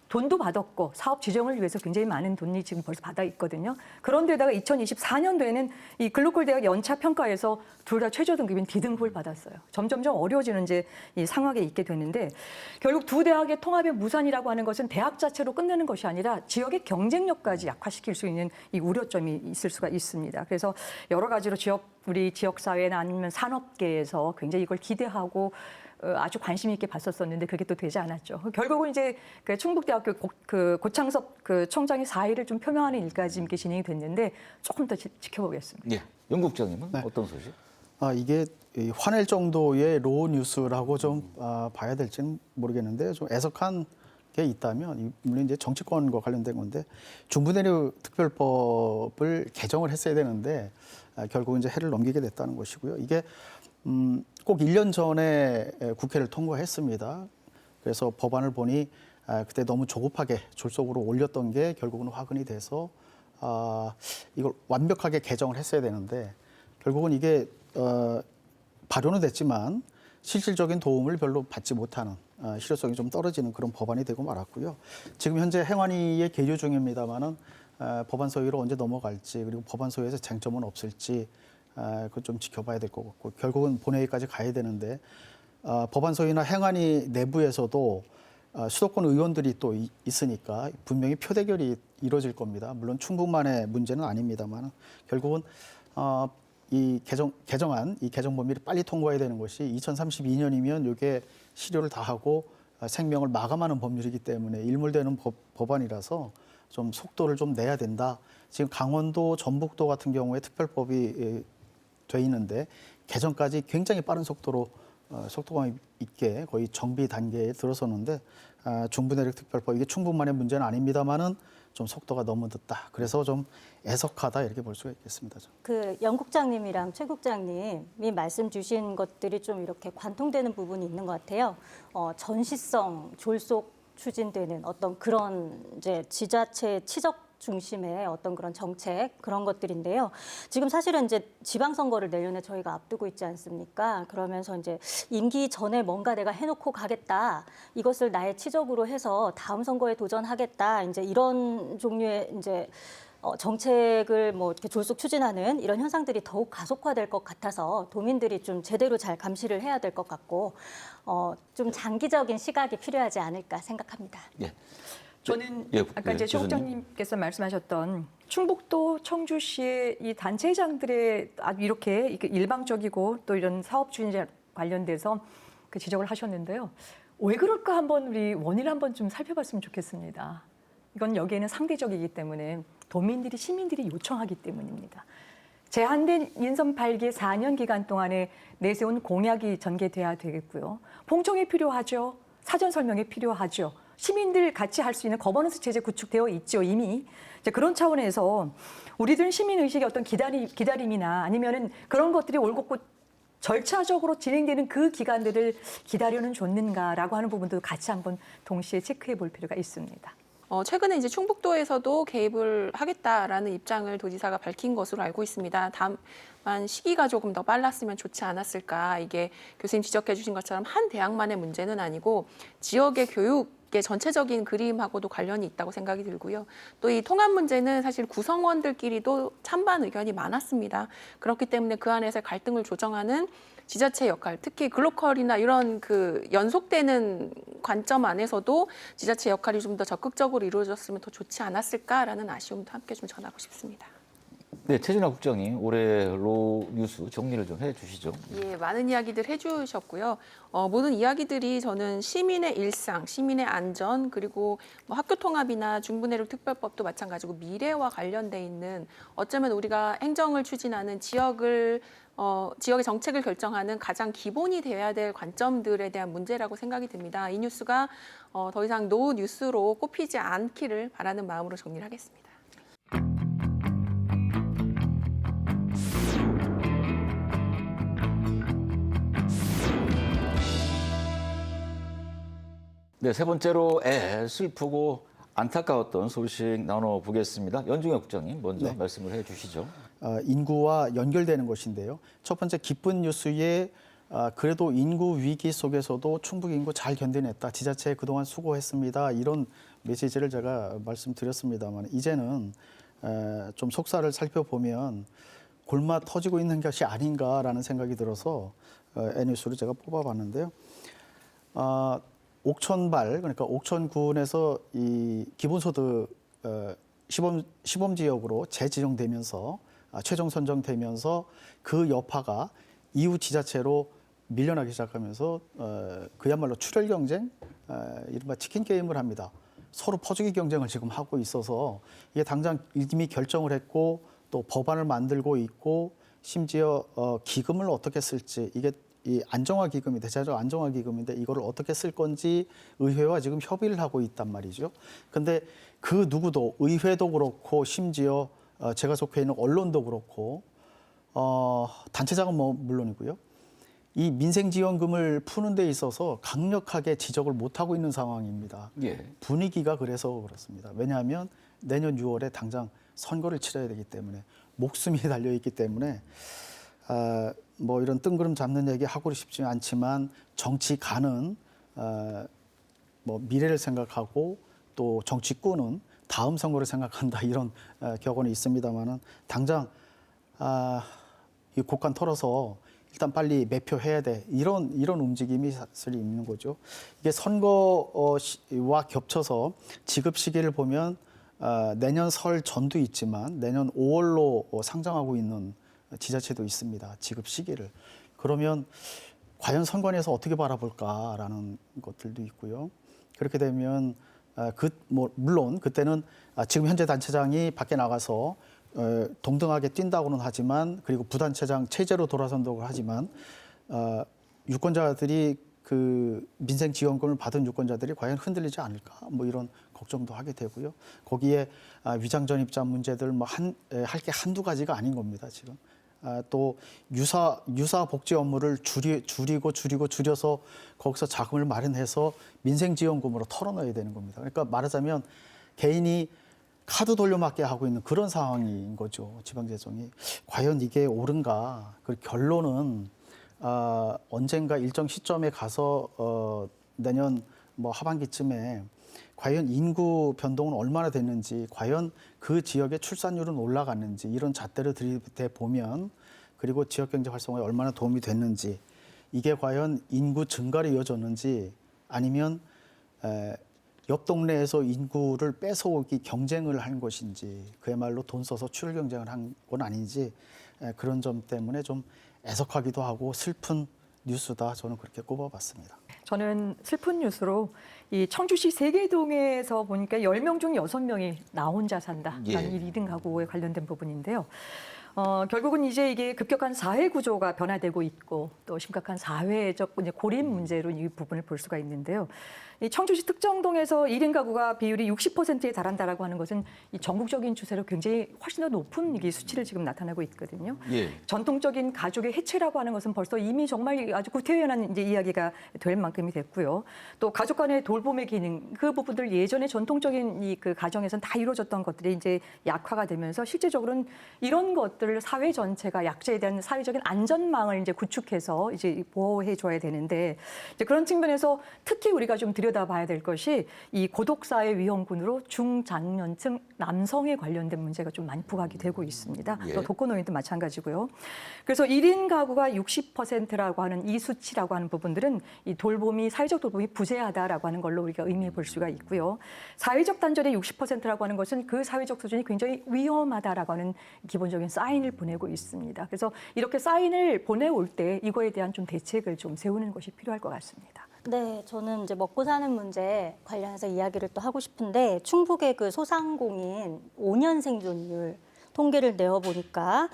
돈도 받았고 사업 지정을 위해서 굉장히 많은 돈이 지금 벌써 받아 있거든요. 그런데다가 2024년도에는 이 글로컬 대학 연차 평가에서 둘 다 최저 등급인 D등급을 받았어요. 점점점 어려워지는 이제 이 상황에 있게 되는데 결국 두 대학의 통합의 무산이라고 하는 것은 대학 자체로 끝내는 것이 아니라 지역의 경쟁력까지 약화시킬 수 있는 이 우려점이 있을 수가 있습니다. 그래서 여러 가지로 우리 지역 사회나 아니면 산업계에서 굉장히 이걸 기대하고 아주 관심 있게 봤었었는데 그게 또 되지 않았죠. 결국은 이제 그 충북대학교 고창섭 그 총장의 사의를 좀 표명하는 일까지 이렇게 진행이 됐는데 조금 더 지켜보겠습니다. 예, 영국장님은 네. 어떤 소식? 이게 화낼 정도의 로우 뉴스라고 좀 봐야 될지는 모르겠는데 좀 애석한 게 있다면 물론 이제 정치권과 관련된 건데 중부내륙 특별법을 개정을 했어야 되는데 결국 이제 해를 넘기게 됐다는 것이고요. 이게 꼭 1년 전에 국회를 통과했습니다. 그래서 법안을 보니 그때 너무 조급하게 졸속으로 올렸던 게 결국은 화근이 돼서 이걸 완벽하게 개정을 했어야 되는데 결국은 이게 발효는 됐지만 실질적인 도움을 별로 받지 못하는 실효성이 좀 떨어지는 그런 법안이 되고 말았고요. 지금 현재 행안위에 계류 중입니다만은 법안 소위로 언제 넘어갈지 그리고 법안 소위에서 쟁점은 없을지 그거 좀 지켜봐야 될 것 같고 결국은 본회의까지 가야 되는데 법안 소위나 행안위 내부에서도 수도권 의원들이 또 있으니까 분명히 표대결이 이루어질 겁니다. 물론 충북만의 문제는 아닙니다만 결국은 이 개정안, 이 개정 범위를 빨리 통과해야 되는 것이 2032년이면 이게 실효를 다하고 생명을 마감하는 법률이기 때문에 일몰되는 법안이라서 좀 속도를 좀 내야 된다. 지금 강원도, 전북도 같은 경우에 특별법이 돼 있는데 개정까지 굉장히 빠른 속도로 속도감 있게 거의 정비 단계에 들어섰는데 중부내륙 특별법 이게 충북만의 문제는 아닙니다만은 좀 속도가 너무 늦다. 그래서 좀 애석하다 이렇게 볼 수가 있겠습니다. 그 영 국장님이랑 최 국장님이 말씀 주신 것들이 좀 이렇게 관통되는 부분이 있는 것 같아요. 전시성 졸속 추진되는 어떤 그런 이제 지자체 치적 중심의 어떤 그런 정책 그런 것들인데요. 지금 사실은 이제 지방선거를 내년에 저희가 앞두고 있지 않습니까? 그러면서 이제 임기 전에 뭔가 내가 해놓고 가겠다. 이것을 나의 치적으로 해서 다음 선거에 도전하겠다. 이제 이런 종류의 이제 정책을 뭐 이렇게 졸속 추진하는 이런 현상들이 더욱 가속화될 것 같아서 도민들이 좀 제대로 잘 감시를 해야 될 것 같고 좀 장기적인 시각이 필요하지 않을까 생각합니다. 예. 저는 예, 아까 이제 최 교수님. 국장님께서 말씀하셨던 충북도 청주시의 이 단체장들의 아주 이렇게 일방적이고 또 이런 사업 추진에 관련돼서 그 지적을 하셨는데요. 왜 그럴까 한번 우리 원인을 한번 좀 살펴봤으면 좋겠습니다. 이건 여기에는 상대적이기 때문에 도민들이 시민들이 요청하기 때문입니다. 제한된 인선 발기 4년 기간 동안에 내세운 공약이 전개돼야 되겠고요. 봉청이 필요하죠. 사전 설명이 필요하죠. 시민들 같이 할 수 있는 거버넌스 체제 구축되어 있죠, 이미. 이제 그런 차원에서 우리들은 시민의식의 어떤 기다림이나 아니면은 그런 것들이 올곧고 절차적으로 진행되는 그 기간들을 기다려는 줬는가라고 하는 부분도 같이 한번 동시에 체크해 볼 필요가 있습니다. 최근에 이제 충북도에서도 개입을 하겠다라는 입장을 도지사가 밝힌 것으로 알고 있습니다. 다만 시기가 조금 더 빨랐으면 좋지 않았을까. 이게 교수님 지적해 주신 것처럼 한 대학만의 문제는 아니고 지역의 교육의 전체적인 그림하고도 관련이 있다고 생각이 들고요. 또 이 통합 문제는 사실 구성원들끼리도 찬반 의견이 많았습니다. 그렇기 때문에 그 안에서 갈등을 조정하는 지자체 역할, 특히 글로컬이나 이런 그 연속되는 관점 안에서도 지자체 역할이 좀 더 적극적으로 이루어졌으면 더 좋지 않았을까라는 아쉬움도 함께 좀 전하고 싶습니다. 네, 최진아 국장님 올해 로 뉴스 정리를 좀 해주시죠. 예, 많은 이야기들 해주셨고요. 모든 이야기들이 저는 시민의 일상, 시민의 안전, 그리고 뭐 학교 통합이나 중부내륙 특별법도 마찬가지고 미래와 관련돼 있는 어쩌면 우리가 행정을 추진하는 지역의 정책을 결정하는 가장 기본이 되어야 될 관점들에 대한 문제라고 생각이 듭니다. 이 뉴스가 더 이상 노 뉴스로 꼽히지 않기를 바라는 마음으로 정리를 하겠습니다. 네, 세 번째로 슬프고 안타까웠던 소식 나눠보겠습니다. 연중혁 국장님 먼저 네. 말씀을 해주시죠. 인구와 연결되는 것인데요. 첫 번째 기쁜 뉴스에 그래도 인구 위기 속에서도 충북 인구 잘 견뎌냈다. 지자체 그동안 수고했습니다. 이런 메시지를 제가 말씀드렸습니다만 이제는 좀 속사를 살펴보면 골마 터지고 있는 것이 아닌가라는 생각이 들어서 N뉴스를 제가 뽑아봤는데요. 옥천발 그러니까 옥천군에서 이 기본소득 시범 지역으로 재지정되면서 최종 선정되면서 그 여파가 이후 지자체로 밀려나기 시작하면서 그야말로 출혈 경쟁, 이른바 치킨 게임을 합니다. 서로 퍼주기 경쟁을 지금 하고 있어서 이게 당장 이미 결정을 했고 또 법안을 만들고 있고 심지어 기금을 어떻게 쓸지 이게 이 안정화 기금이 대체적 안정화 기금인데 이거를 어떻게 쓸 건지 의회와 지금 협의를 하고 있단 말이죠. 근데 그 누구도 의회도 그렇고 심지어 제가 속해 있는 언론도 그렇고 단체장은 뭐 물론이고요. 이 민생지원금을 푸는 데 있어서 강력하게 지적을 못하고 있는 상황입니다. 예. 분위기가 그래서 그렇습니다. 왜냐하면 내년 6월에 당장 선거를 치러야 되기 때문에 목숨이 달려 있기 때문에 뭐 이런 뜬구름 잡는 얘기 하고 싶지 않지만 정치가는 뭐 미래를 생각하고 또 정치꾼은 다음 선거를 생각한다 이런 격언이 있습니다만은 당장 이 곡간 털어서 일단 빨리 매표해야 돼 이런 움직임이 사실 있는 거죠. 이게 선거와 겹쳐서 지급 시기를 보면 내년 설 전도 있지만 내년 5월로 상정하고 있는 지자체도 있습니다. 지급 시기를. 그러면 과연 선관위에서 어떻게 바라볼까라는 것들도 있고요. 그렇게 되면 물론 그때는 지금 현재 단체장이 밖에 나가서 동등하게 뛴다고는 하지만 그리고 부단체장 체제로 돌아선다고 하지만 유권자들이 그 민생 지원금을 받은 유권자들이 과연 흔들리지 않을까 뭐 이런 걱정도 하게 되고요. 거기에 위장 전입자 문제들 뭐 할 게 한두 가지가 아닌 겁니다. 지금. 또 유사 복지 업무를 줄여서 거기서 자금을 마련해서 민생지원금으로 털어넣어야 되는 겁니다. 그러니까 말하자면 개인이 카드 돌려막기 하고 있는 그런 상황인 거죠. 지방재정이. 과연 이게 옳은가. 그 결론은 언젠가 일정 시점에 가서 내년 뭐 하반기쯤에 과연 인구 변동은 얼마나 됐는지, 과연 그 지역의 출산율은 올라갔는지 이런 잣대를 들이대 보면 그리고 지역 경제 활성화에 얼마나 도움이 됐는지 이게 과연 인구 증가로 이어졌는지 아니면 옆 동네에서 인구를 뺏어오기 경쟁을 한 것인지 그야말로 돈 써서 출혈 경쟁을 한 건 아닌지 그런 점 때문에 좀 애석하기도 하고 슬픈 뉴스다 저는 그렇게 꼽아봤습니다. 저는 슬픈 뉴스로 이 청주시 세계동에서 보니까 10명 중 6명이 나 혼자 산다라는 예. 이 1등 가구에 관련된 부분인데요. 결국은 이제 이게 급격한 사회 구조가 변화되고 있고 또 심각한 사회적 이제 고립 문제로 이 부분을 볼 수가 있는데요. 이 청주시 특정동에서 1인 가구가 비율이 60%에 달한다라고 하는 것은 이 전국적인 추세로 굉장히 훨씬 더 높은 이 수치를 지금 나타나고 있거든요. 예. 전통적인 가족의 해체라고 하는 것은 벌써 이미 정말 아주 구태연한 이제 이야기가 될 만큼이 됐고요. 또 가족 간의 돌봄의 기능 그 부분들 예전에 전통적인 이 그 가정에서는 다 이루어졌던 것들이 이제 약화가 되면서 실제적으로는 이런 것들을 사회 전체가 약자에 대한 사회적인 안전망을 이제 구축해서 이제 보호해 줘야 되는데 이제 그런 측면에서 특히 우리가 좀 들여다봐야 될 것이 이 고독사의 위험군으로 중장년층 남성에 관련된 문제가 좀 많이 부각이 되고 있습니다. 예. 또 독거노인도 마찬가지고요. 그래서 1인 가구가 60%라고 하는 이 수치라고 하는 부분들은 이 돌봄이 사회적 돌봄이 부재하다라고 하는 걸로 우리가 의미해 볼 수가 있고요. 사회적 단절의 60%라고 하는 것은 그 사회적 수준이 굉장히 위험하다라고 하는 기본적인 사인을 보내고 있습니다. 그래서 이렇게 사인을 보내올 때 이거에 대한 좀 대책을 좀 세우는 것이 필요할 것 같습니다. 네, 저는 이제 먹고 사는 문제 관련해서 이야기를 또 하고 싶은데 충북의 그 소상공인 5년 생존율 통계를 내어보니까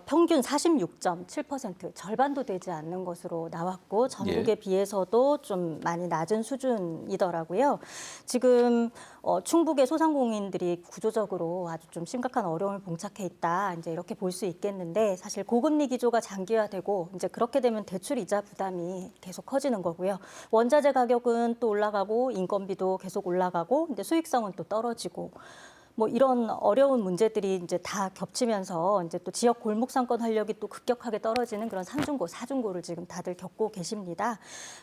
평균 46.7%, 절반도 되지 않는 것으로 나왔고 전국에 비해서도 좀 많이 낮은 수준이더라고요. 지금 충북의 소상공인들이 구조적으로 아주 좀 심각한 어려움을 봉착해 있다. 이제 이렇게 볼 수 있겠는데 사실 고금리 기조가 장기화되고 이제 그렇게 되면 대출 이자 부담이 계속 커지는 거고요. 원자재 가격은 또 올라가고 인건비도 계속 올라가고 근데 수익성은 또 떨어지고 뭐 이런 어려운 문제들이 이제 다 겹치면서 이제 또 지역 골목 상권 활력이 또 급격하게 떨어지는 그런 삼중고, 사중고를 지금 다들 겪고 계십니다.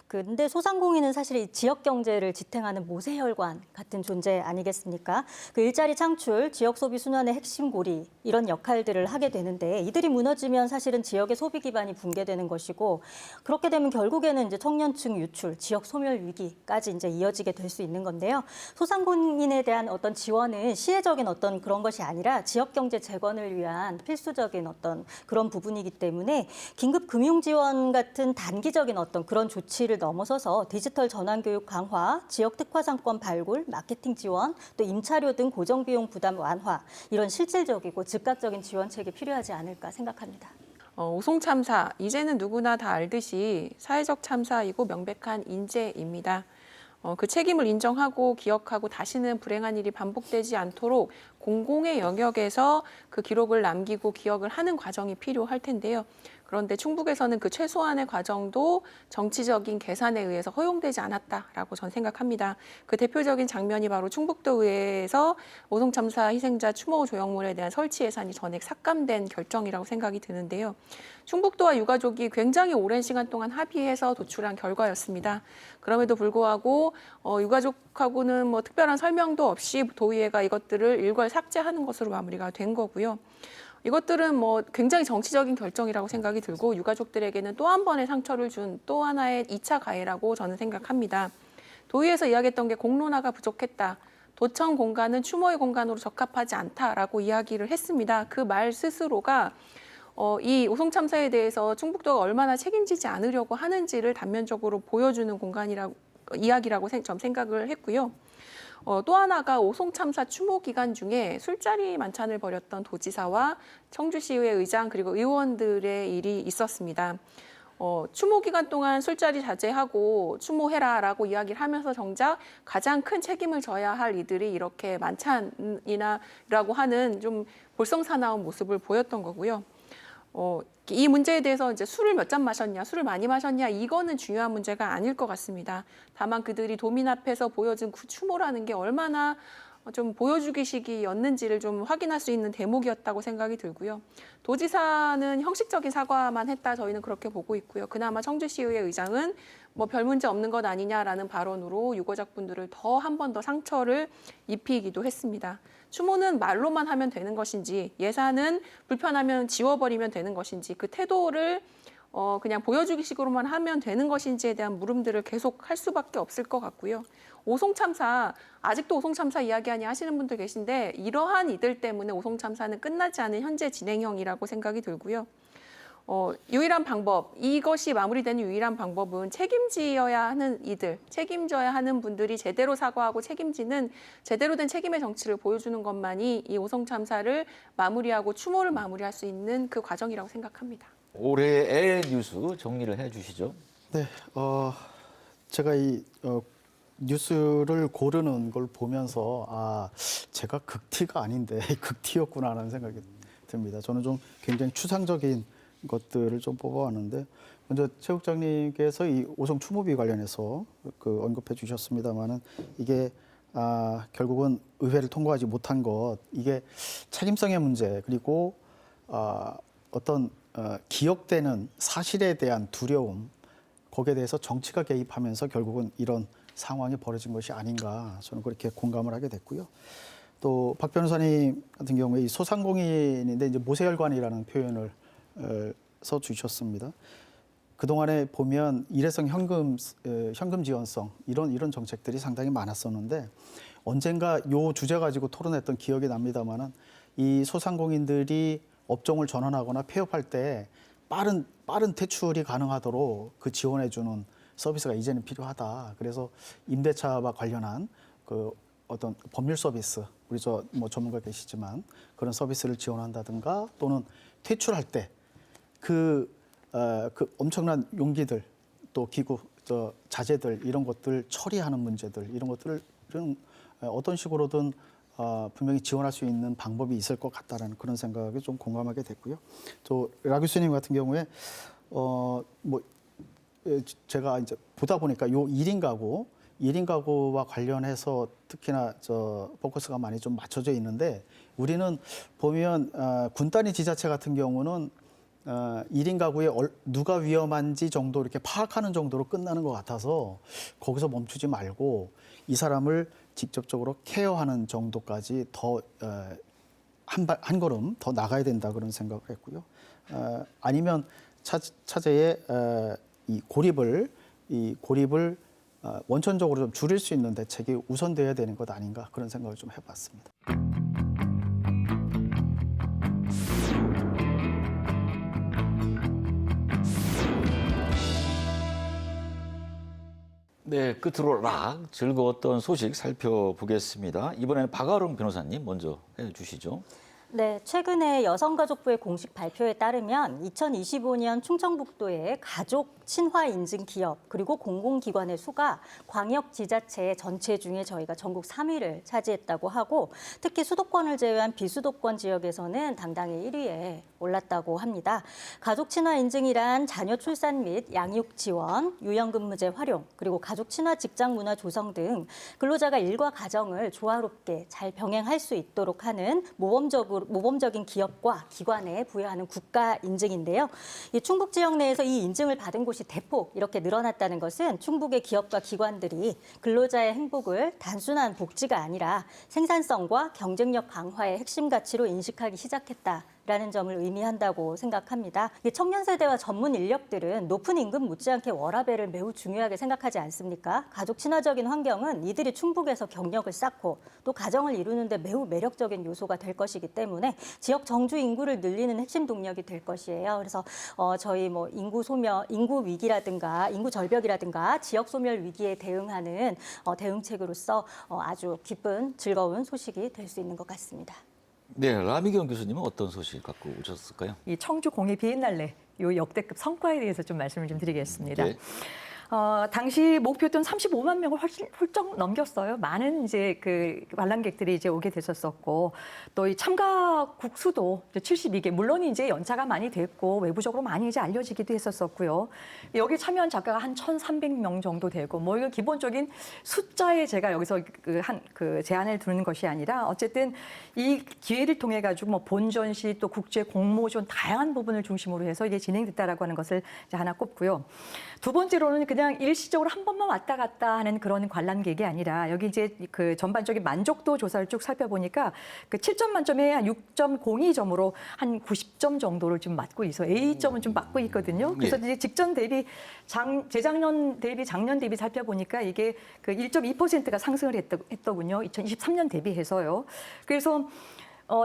근데 소상공인은 사실 이 지역 경제를 지탱하는 모세혈관 같은 존재 아니겠습니까? 그 일자리 창출, 지역 소비 순환의 핵심 고리 이런 역할들을 하게 되는데 이들이 무너지면 사실은 지역의 소비 기반이 붕괴되는 것이고 그렇게 되면 결국에는 이제 청년층 유출, 지역 소멸 위기까지 이제 이어지게 될 수 있는 건데요. 소상공인에 대한 어떤 지원은 시혜적인 어떤 그런 것이 아니라 지역 경제 재건을 위한 필수적인 어떤 그런 부분이기 때문에 긴급 금융 지원 같은 단기적인 어떤 그런 조치를 넘어서서 디지털 전환 교육 강화, 지역 특화 상권 발굴, 마케팅 지원, 또 임차료 등 고정 비용 부담 완화 이런 실질적이고 즉각적인 지원책이 필요하지 않을까 생각합니다. 오송 참사, 이제는 누구나 다 알듯이 사회적 참사이고 명백한 인재입니다. 그 책임을 인정하고 기억하고 다시는 불행한 일이 반복되지 않도록 공공의 영역에서 그 기록을 남기고 기억을 하는 과정이 필요할 텐데요. 그런데 충북에서는 그 최소한의 과정도 정치적인 계산에 의해서 허용되지 않았다라고 전 생각합니다. 그 대표적인 장면이 바로 충북도의회에서 오송 참사 희생자 추모 조형물에 대한 설치 예산이 전액 삭감된 결정이라고 생각이 드는데요. 충북도와 유가족이 굉장히 오랜 시간 동안 합의해서 도출한 결과였습니다. 그럼에도 불구하고 유가족하고는 뭐 특별한 설명도 없이 도의회가 이것들을 일괄 삭제하는 것으로 마무리가 된 거고요. 이것들은 뭐 굉장히 정치적인 결정이라고 생각이 들고 유가족들에게는 또 한 번의 상처를 준 또 하나의 2차 가해라고 저는 생각합니다. 도의회에서 이야기했던 게 공론화가 부족했다. 도청 공간은 추모의 공간으로 적합하지 않다라고 이야기를 했습니다. 그 말 스스로가 이 오송 참사에 대해서 충북도가 얼마나 책임지지 않으려고 하는지를 단면적으로 보여주는 공간이라고 이야기라고 좀 생각을 했고요. 또 하나가 오송 참사 추모 기간 중에 술자리 만찬을 벌였던 도지사와 청주시의회 의장 그리고 의원들의 일이 있었습니다. 추모 기간 동안 술자리 자제하고 추모해라라고 이야기를 하면서 정작 가장 큰 책임을 져야 할 이들이 이렇게 만찬이나라고 하는 좀 볼썽사나운 모습을 보였던 거고요. 이 문제에 대해서 이제 술을 몇 잔 마셨냐, 술을 많이 마셨냐, 이거는 중요한 문제가 아닐 것 같습니다. 다만 그들이 도민 앞에서 보여준 그 추모라는 게 얼마나 좀 보여주기식이었는지를 좀 확인할 수 있는 대목이었다고 생각이 들고요. 도지사는 형식적인 사과만 했다, 저희는 그렇게 보고 있고요. 그나마 청주시의회 의장은 뭐 별 문제 없는 것 아니냐라는 발언으로 유가족분들을 더 한 번 더 상처를 입히기도 했습니다. 추모는 말로만 하면 되는 것인지 예산은 불편하면 지워버리면 되는 것인지 그 태도를 그냥 보여주기식으로만 하면 되는 것인지에 대한 물음들을 계속 할 수밖에 없을 것 같고요. 오송 참사, 아직도 오송 참사 이야기하니 하시는 분들 계신데 이러한 이들 때문에 오송 참사는 끝나지 않은 현재 진행형이라고 생각이 들고요. 유일한 방법, 이것이 마무리되는 유일한 방법은 책임져야 하는 분들이 제대로 사과하고 책임지는 제대로 된 책임의 정치를 보여주는 것만이 이 오송 참사를 마무리하고 추모를 마무리할 수 있는 그 과정이라고 생각합니다. 올해의 뉴스 정리를 해주시죠. 네, 제가 이 뉴스를 고르는 걸 보면서 제가 극티가 아닌데 극티였구나 하는 생각이 듭니다. 저는 좀 굉장히 추상적인 것들을 좀 뽑아왔는데 먼저 최 국장님께서 이 오송 추모비 관련해서 언급해 주셨습니다만은 이게 결국은 의회를 통과하지 못한 것 이게 책임성의 문제 그리고 어떤 기억되는 사실에 대한 두려움 거기에 대해서 정치가 개입하면서 결국은 이런 상황이 벌어진 것이 아닌가 저는 그렇게 공감을 하게 됐고요. 또 박 변호사님 같은 경우에 이 소상공인인데 이제 모세혈관이라는 표현을 써 주셨습니다. 그동안에 보면 일회성 현금 지원성 이런 정책들이 상당히 많았었는데 언젠가 요 주제 가지고 토론했던 기억이 납니다만은 이 소상공인들이 업종을 전환하거나 폐업할 때 빠른 퇴출이 가능하도록 그 지원해 주는 서비스가 이제는 필요하다. 그래서 임대차와 관련한 그 어떤 법률 서비스 우리 뭐 전문가 계시지만 그런 서비스를 지원한다든가 또는 퇴출할 때 그 엄청난 용기들 또 기구 자재들 이런 것들 처리하는 문제들 이런 것들은 어떤 식으로든 분명히 지원할 수 있는 방법이 있을 것 같다라는 그런 생각에 좀 공감하게 됐고요. 또 라 교수님 같은 경우에 제가 이제 보다 보니까 요 1인 가구와 관련해서 특히나 포커스가 많이 좀 맞춰져 있는데 우리는 보면 군 단위 지자체 같은 경우는 1인 가구에 누가 위험한지 정도 이렇게 파악하는 정도로 끝나는 것 같아서 거기서 멈추지 말고 이 사람을 직접적으로 케어하는 정도까지 더 한 걸음 더 나가야 된다 그런 생각을 했고요. 아니면 차제의 이 고립을 원천적으로 좀 줄일 수 있는 대책이 우선돼야 되는 것 아닌가 그런 생각을 좀 해봤습니다. 네, 끝으로 즐거웠던 소식 살펴보겠습니다. 이번에는 박아름 변호사님 먼저 해주시죠. 네, 최근에 여성가족부의 공식 발표에 따르면 2025년 충청북도의 가족 친화 인증 기업 그리고 공공기관의 수가 광역지자체 전체 중에 저희가 전국 3위를 차지했다고 하고 특히 수도권을 제외한 비수도권 지역에서는 당당히 1위에 올랐다고 합니다. 가족 친화 인증이란 자녀 출산 및 양육 지원, 유연근무제 활용, 그리고 가족 친화 직장 문화 조성 등 근로자가 일과 가정을 조화롭게 잘 병행할 수 있도록 하는 모범적인 기업과 기관에 부여하는 국가 인증인데요. 이 충북 지역 내에서 이 인증을 받은 곳이 대폭 이렇게 늘어났다는 것은 충북의 기업과 기관들이 근로자의 행복을 단순한 복지가 아니라 생산성과 경쟁력 강화의 핵심 가치로 인식하기 시작했다라는 점을 의미한다고 생각합니다. 청년 세대와 전문 인력들은 높은 임금 못지않게 워라밸을 매우 중요하게 생각하지 않습니까? 가족 친화적인 환경은 이들이 충북에서 경력을 쌓고 또 가정을 이루는 데 매우 매력적인 요소가 될 것이기 때문에 지역 정주 인구를 늘리는 핵심 동력이 될 것이에요. 그래서 저희 인구 위기라든가 인구 절벽이라든가 지역 소멸 위기에 대응하는 대응책으로서 아주 기쁜 즐거운 소식이 될 수 있는 것 같습니다. 네, 라미경 교수님은 어떤 소식 갖고 오셨을까요? 이 청주 공예 비엔날레 요 역대급 성과에 대해서 좀 말씀을 좀 드리겠습니다. 네. 당시 목표였던 35만 명을 훌쩍 넘겼어요. 많은 이제 그 관람객들이 이제 오게 됐었었고, 또 이 참가국 수도 72개, 물론 이제 연차가 많이 됐고, 외부적으로 많이 이제 알려지기도 했었었고요. 여기 참여한 작가가 한 1,300명 정도 되고, 뭐 이거 기본적인 숫자에 제가 여기서 제한을 두는 것이 아니라, 어쨌든 이 기회를 통해 가지고 뭐 본전시 또 국제 공모전 다양한 부분을 중심으로 해서 이게 진행됐다라고 하는 것을 이제 하나 꼽고요. 두 번째로는 그냥 일시적으로 한 번만 왔다 갔다 하는 그런 관람객이 아니라 여기 이제 그 전반적인 만족도 조사를 쭉 살펴보니까 그 7점 만점에 한 6.02점으로 한 90점 정도를 좀 맞고 있어요. A점은 좀 맞고 있거든요. 그래서 이제 직전 대비 재작년 대비 작년 대비 살펴보니까 이게 그 1.2%가 상승을 했더군요. 2023년 대비해서요. 그래서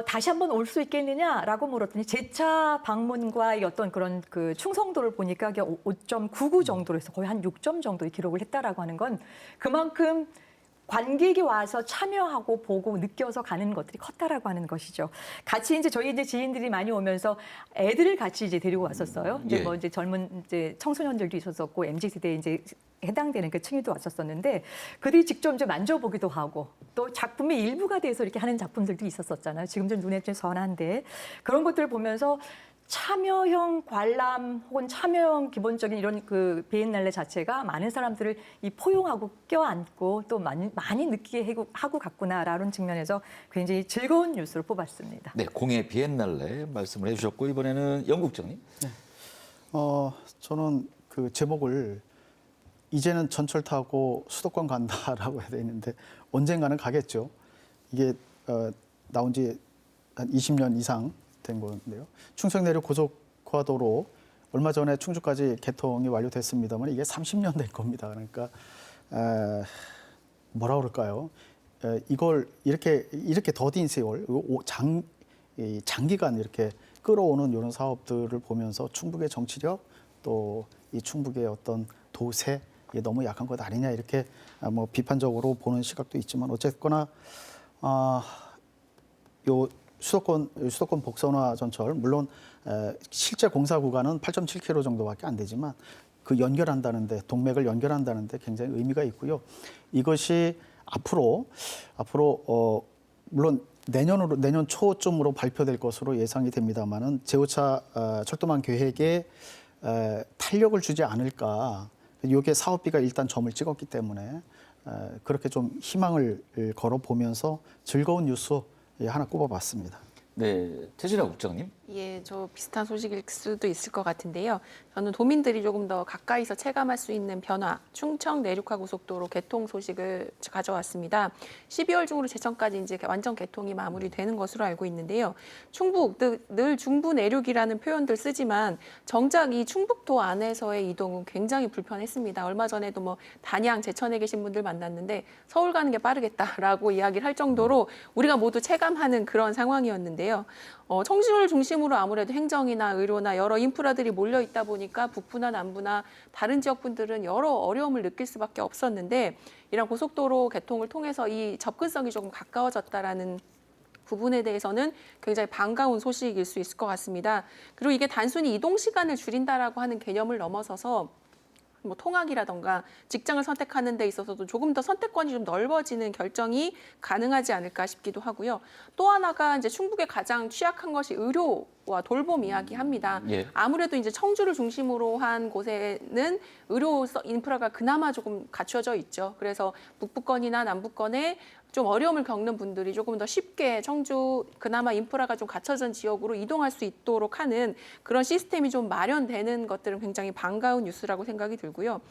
다시 한번 올 수 있겠느냐라고 물었더니 재차 방문과 이 어떤 그런 그 충성도를 보니까 이게 5.99 정도로 해서 거의 한 6점 정도의 기록을 했다라고 하는 건 그만큼 관객이 와서 참여하고 보고 느껴서 가는 것들이 컸다라고 하는 것이죠. 같이 이제 저희 이제 지인들이 많이 오면서 애들을 같이 이제 데리고 왔었어요. 이제 예. 뭐 이제 젊은 이제 청소년들도 있었었고 MZ 세대에 이제 해당되는 그 층이도 왔었었는데 그들이 직접 이제 만져보기도 하고 또 작품의 일부가 돼서 이렇게 하는 작품들도 있었었잖아요. 지금 좀 눈에 좀 선한데 그런 것들을 보면서 참여형 관람 혹은 참여형 기본적인 이런 그 비엔날레 자체가 많은 사람들을 이 포용하고 껴안고 또 많이 느끼게 하고 갔구나라는 측면에서 굉장히 즐거운 뉴스를 뽑았습니다. 네, 공예 비엔날레 말씀을 해주셨고 이번에는 영국장님. 저는 그 제목을 이제는 전철 타고 수도권 간다라고 해야 되는데 언젠가는 가겠죠. 이게 나온 지 한 20년 이상 된 건데요. 충청 내륙 고속화도로 얼마 전에 충주까지 개통이 완료됐습니다만 이게 30년 된 겁니다. 그러니까 뭐라 그럴까요? 이걸 이렇게 더딘 세월, 장기간 이렇게 끌어오는 이런 사업들을 보면서 충북의 정치력 또 이 충북의 어떤 도세 이게 너무 약한 것 아니냐 이렇게 뭐 비판적으로 보는 시각도 있지만 어쨌거나 요 수도권 복선화 전철 물론 실제 공사 구간은 8.7km 정도밖에 안 되지만 그 연결한다는데 동맥을 연결한다는데 굉장히 의미가 있고요. 이것이 앞으로 물론 내년 초쯤으로 발표될 것으로 예상이 됩니다만은 제5차 철도망 계획에 탄력을 주지 않을까. 이게 사업비가 일단 점을 찍었기 때문에 그렇게 좀 희망을 걸어 보면서 즐거운 뉴스 하나 꼽아봤습니다. 네, 태진아 국장님. 예, 저 비슷한 소식일 수도 있을 것 같은데요. 저는 도민들이 조금 더 가까이서 체감할 수 있는 변화, 충청 내륙화 고속도로 개통 소식을 가져왔습니다. 12월 중으로 제천까지 이제 완전 개통이 마무리되는 것으로 알고 있는데요. 충북, 늘 중부 내륙이라는 표현들 쓰지만 정작 이 충북도 안에서의 이동은 굉장히 불편했습니다. 얼마 전에도 뭐 단양, 제천에 계신 분들 만났는데 서울 가는 게 빠르겠다라고 이야기를 할 정도로 우리가 모두 체감하는 그런 상황이었는데요. 청주를 중심으로 아무래도 행정이나 의료나 여러 인프라들이 몰려 있다 보니까 북부나 남부나 다른 지역 분들은 여러 어려움을 느낄 수밖에 없었는데 이런 고속도로 개통을 통해서 이 접근성이 조금 가까워졌다라는 부분에 대해서는 굉장히 반가운 소식일 수 있을 것 같습니다. 그리고 이게 단순히 이동 시간을 줄인다라고 하는 개념을 넘어서서 뭐 통학이라던가 직장을 선택하는 데 있어서도 조금 더 선택권이 좀 넓어지는 결정이 가능하지 않을까 싶기도 하고요. 또 하나가 이제 충북에 가장 취약한 것이 의료와 돌봄 이야기합니다. 예. 아무래도 이제 청주를 중심으로 한 곳에는 의료 인프라가 그나마 조금 갖춰져 있죠. 그래서 북부권이나 남부권에 좀 어려움을 겪는 분들이 조금 더 쉽게 청주 그나마 인프라가 좀 갖춰진 지역으로 이동할 수 있도록 하는 그런 시스템이 좀 마련되는 것들은 굉장히 반가운 뉴스라고 생각이 들고요.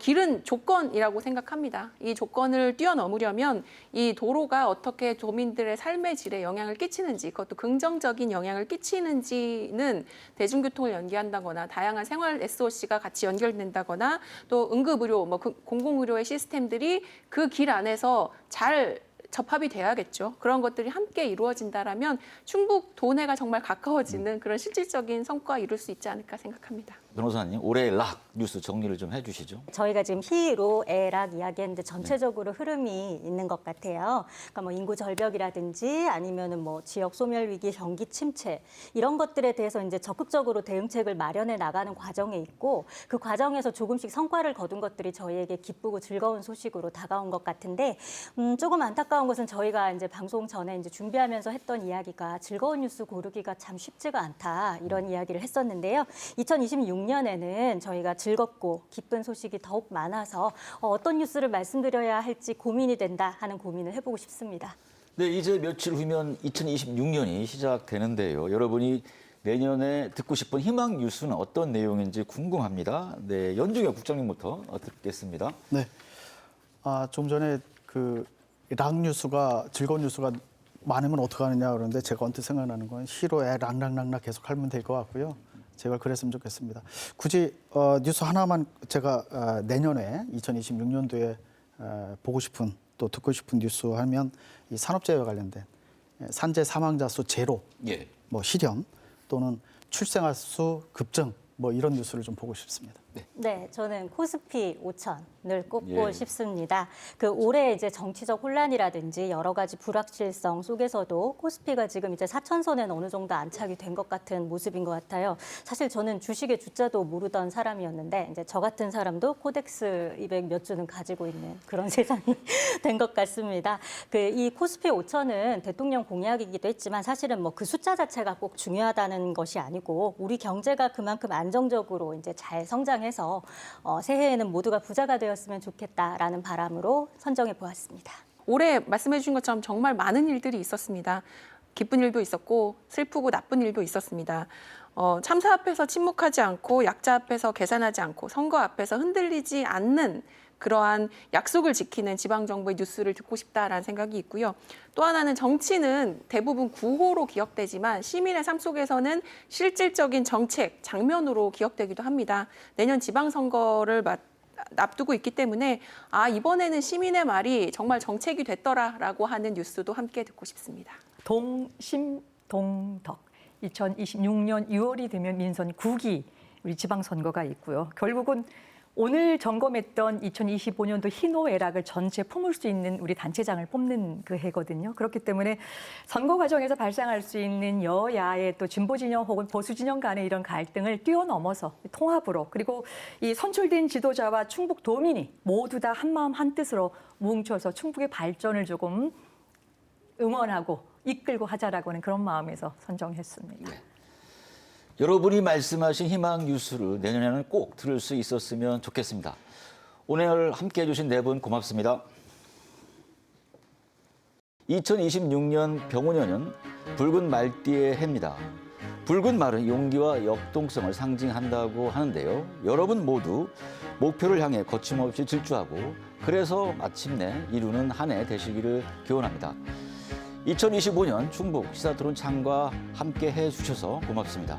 길은 조건이라고 생각합니다. 이 조건을 뛰어넘으려면 이 도로가 어떻게 도민들의 삶의 질에 영향을 끼치는지 그것도 긍정적인 영향을 끼치는지는 대중교통을 연계한다거나 다양한 생활 SOC가 같이 연결된다거나 또 응급의료, 뭐 공공의료의 시스템들이 그 길 안에서 잘 접합이 돼야겠죠. 그런 것들이 함께 이루어진다라면 충북 도내가 정말 가까워지는 그런 실질적인 성과 이룰 수 있지 않을까 생각합니다. 변호사님, 올해 락 뉴스 정리를 좀 해주시죠. 저희가 지금 희로애락 이야기했는데 전체적으로 흐름이 있는 것 같아요. 그러니까 뭐 인구 절벽이라든지 아니면은 뭐 지역 소멸 위기, 경기 침체 이런 것들에 대해서 이제 적극적으로 대응책을 마련해 나가는 과정에 있고 그 과정에서 조금씩 성과를 거둔 것들이 저희에게 기쁘고 즐거운 소식으로 다가온 것 같은데 조금 안타까운 것은 저희가 이제 방송 전에 이제 준비하면서 했던 이야기가 즐거운 뉴스 고르기가 참 쉽지가 않다 이런 이야기를 했었는데요. 2026년에는 저희가 즐겁고 기쁜 소식이 더욱 많아서 어떤 뉴스를 말씀드려야 할지 고민이 된다 하는 고민을 해보고 싶습니다. 네, 이제 며칠 후면 2026년이 시작되는데요. 여러분이 내년에 듣고 싶은 희망 뉴스는 어떤 내용인지 궁금합니다. 네, 연중엽 국장님부터 듣겠습니다. 네. 좀 전에 그 락 뉴스가 즐거운 뉴스가 많으면 어떡하느냐 그러는데 제가 언뜻 생각나는 건 희로애 락락락락 계속 하면 될 것 같고요. 제발 그랬으면 좋겠습니다. 굳이 뉴스 하나만 제가 내년에 2026년도에 보고 싶은 또 듣고 싶은 뉴스 하면 이 산업재해와 관련된 산재 사망자 수 제로, 예. 뭐 실현 또는 출생아 수 급증 뭐 이런 뉴스를 좀 보고 싶습니다. 네, 저는 코스피 5천을 꼽고 예. 싶습니다. 그 올해 이제 정치적 혼란이라든지 여러 가지 불확실성 속에서도 코스피가 지금 이제 4천선에는 어느 정도 안착이 된 것 같은 모습인 것 같아요. 사실 저는 주식의 주자도 모르던 사람이었는데 이제 저 같은 사람도 코덱스 200 몇 주는 가지고 있는 그런 세상이 된 것 같습니다. 그 이 코스피 5천은 대통령 공약이기도 했지만 사실은 뭐 그 숫자 자체가 꼭 중요하다는 것이 아니고 우리 경제가 그만큼 안정적으로 이제 잘 성장해서 새해에는 모두가 부자가 되었으면 좋겠다라는 바람으로 선정해 보았습니다. 올해 말씀해 주신 것처럼 정말 많은 일들이 있었습니다. 기쁜 일도 있었고 슬프고 나쁜 일도 있었습니다. 참사 앞에서 침묵하지 않고 약자 앞에서 계산하지 않고 선거 앞에서 흔들리지 않는 그러한 약속을 지키는 지방정부의 뉴스를 듣고 싶다라는 생각이 있고요. 또 하나는 정치는 대부분 구호로 기억되지만 시민의 삶 속에서는 실질적인 정책, 장면으로 기억되기도 합니다. 내년 지방선거를 앞두고 있기 때문에 이번에는 시민의 말이 정말 정책이 됐더라라고 하는 뉴스도 함께 듣고 싶습니다. 동심동덕 2026년 6월이 되면 민선 9기 우리 지방선거가 있고요. 결국은 오늘 점검했던 2025년도 희노애락을 전체 품을 수 있는 우리 단체장을 뽑는 그 해거든요. 그렇기 때문에 선거 과정에서 발생할 수 있는 여야의 또 진보 진영 혹은 보수 진영 간의 이런 갈등을 뛰어넘어서 통합으로 그리고 이 선출된 지도자와 충북 도민이 모두 다 한마음 한뜻으로 뭉쳐서 충북의 발전을 조금 응원하고 이끌고 하자라고 하는 그런 마음에서 선정했습니다. 여러분이 말씀하신 희망 뉴스를 내년에는 꼭 들을 수 있었으면 좋겠습니다. 오늘 함께해 주신 네 분 고맙습니다. 2026년 병오년은 붉은 말띠의 해입니다. 붉은 말은 용기와 역동성을 상징한다고 하는데요. 여러분 모두 목표를 향해 거침없이 질주하고 그래서 마침내 이루는 한 해 되시기를 기원합니다. 2025년 충북 시사토론 창과 함께 해주셔서 고맙습니다.